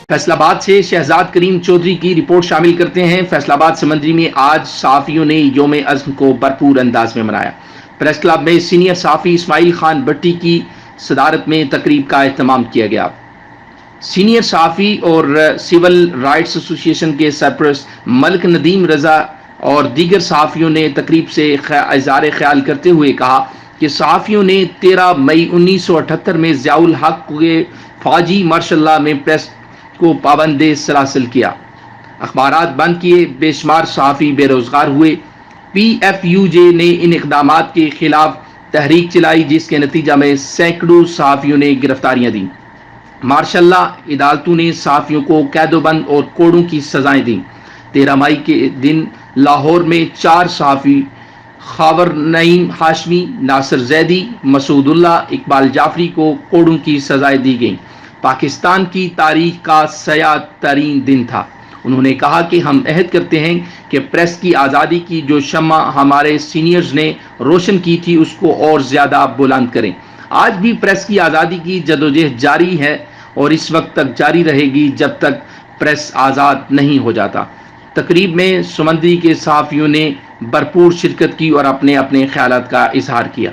فیصل آباد سے شہزاد کریم چودھری کی رپورٹ شامل کرتے ہیں۔ فیصل آباد سمندری میں آج صحافیوں نے یوم عزم کو بھرپور انداز میں منایا۔ پریس کلب میں سینئر صحافی اسماعیل خان بٹی کی صدارت میں تقریب کا اہتمام کیا گیا۔ سینئر صحافی اور سول رائٹس ایسوسی ایشن کے سرپرست ملک ندیم رضا اور دیگر صحافیوں نے تقریب سے اظہار خیال کرتے ہوئے کہا کہ صحافیوں نے 13 مئی 1978 میں ضیاء الحق کے فوجی مارشل لاء میں پریس کو پابند سلاسل کیا، اخبارات بند کیے، بے شمار صحافی بے روزگار ہوئے۔ پی ایف یو جے نے ان اقدامات کے خلاف تحریک چلائی جس کے نتیجہ میں سینکڑوں صحافیوں نے گرفتاریاں دیں۔ مارشل لاء عدالتوں نے صحافیوں کو قید و بند اور کوڑوں کی سزائیں دیں۔ 13 مئی کے دن لاہور میں 4 صحافی خاور نعیم ہاشمی، ناصر زیدی، مسعود اللہ، اقبال جعفری کو کوڑوں کی سزائیں دی گئیں۔ پاکستان کی تاریخ کا سیاہ ترین دن تھا۔ انہوں نے کہا کہ ہم عہد کرتے ہیں کہ پریس کی آزادی کی جو شمع ہمارے سینئرز نے روشن کی تھی اس کو اور زیادہ بلند کریں۔ آج بھی پریس کی آزادی کی جدوجہد جاری ہے اور اس وقت تک جاری رہے گی جب تک پریس آزاد نہیں ہو جاتا۔ تقریب میں سمندری کے صحافیوں نے بھرپور شرکت کی اور اپنے خیالات کا اظہار کیا۔